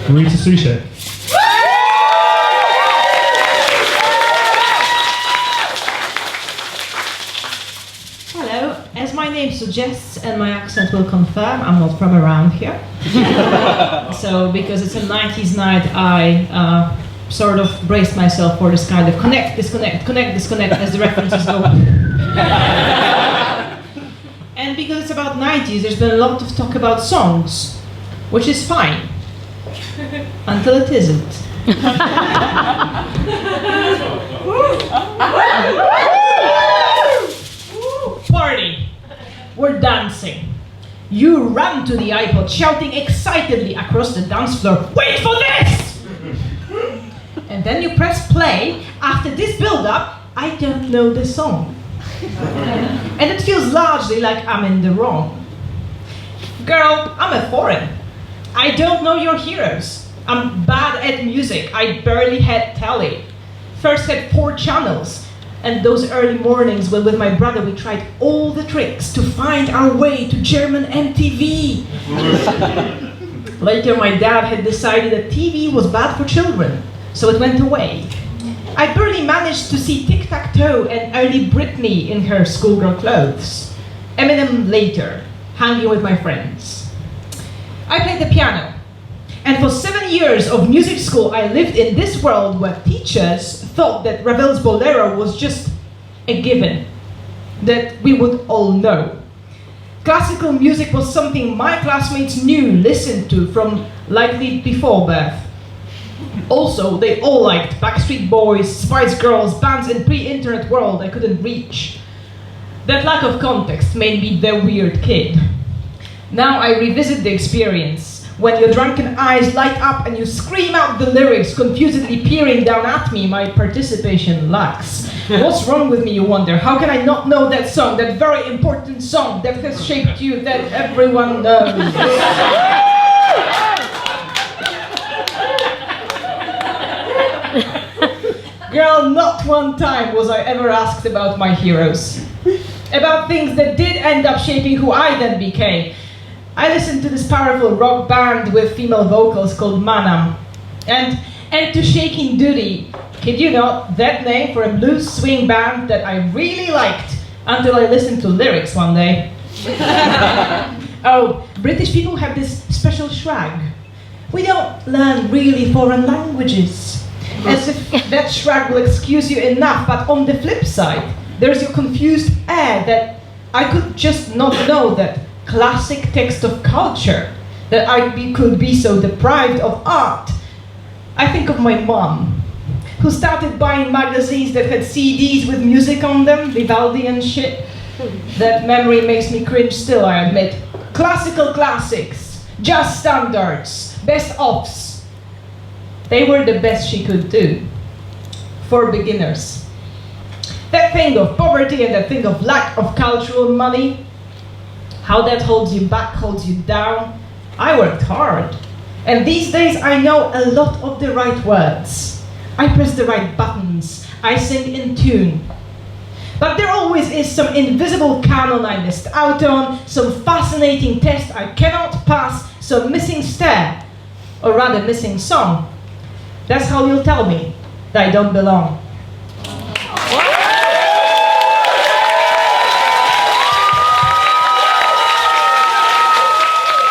Rita Suszek. Hello, as my name suggests and my accent will confirm, I'm not from around here. So, because it's a 90s night, I sort of braced myself for this kind of connect, disconnect, connect, disconnect as the references go. And because it's about 90s, there's been a lot of talk about songs, which is fine, until it isn't. Party! We're dancing. You run to the iPod, shouting excitedly across the dance floor, "Wait for this!" And then you press play. After this build-up, I don't know the song. And it feels largely like I'm in the wrong. Girl, I'm a foreign. I don't know your heroes. I'm bad at music. I barely had telly. First had 4 channels. And those early mornings when with my brother we tried all the tricks to find our way to German MTV. Later my dad had decided that TV was bad for children, so it went away. I barely managed to see Tic-Tac-Toe and early Britney in her schoolgirl clothes. Eminem later, hanging with my friends. I played the piano. And for 7 years of music school, I lived in this world where teachers thought that Ravel's Bolero was just a given, that we would all know. Classical music was something my classmates knew, listened to from likely before birth. Also, they all liked Backstreet Boys, Spice Girls, bands in pre-internet world I couldn't reach. That lack of context made me the weird kid. Now I revisit the experience. When your drunken eyes light up and you scream out the lyrics, confusedly peering down at me, my participation lacks. What's wrong with me, you wonder? How can I not know that song, that very important song that has shaped you, that everyone knows? Girl, not one time was I ever asked about my heroes. About things that did end up shaping who I then became. I listened to this powerful rock band with female vocals called Manam. And to Shaking Duty, kid you not, that name for a blues swing band that I really liked until I listened to lyrics one day. Oh, British people have this special shrug. We don't learn really foreign languages. As if that shrug will excuse you enough, but on the flip side, there's your confused air that I could just not know that classic text of culture, that could be so deprived of art. I think of my mom, who started buying magazines that had CDs with music on them, Vivaldi and shit. That memory makes me cringe still, I admit. Classical classics, jazz standards, best-ofs. They were the best she could do for beginners. That thing of poverty and that thing of lack of cultural money, how that holds you back, holds you down. I worked hard. And these days I know a lot of the right words. I press the right buttons. I sing in tune. But there always is some invisible canon I missed out on, some fascinating test I cannot pass, some missing stare, or rather missing song. That's how you'll tell me that I don't belong.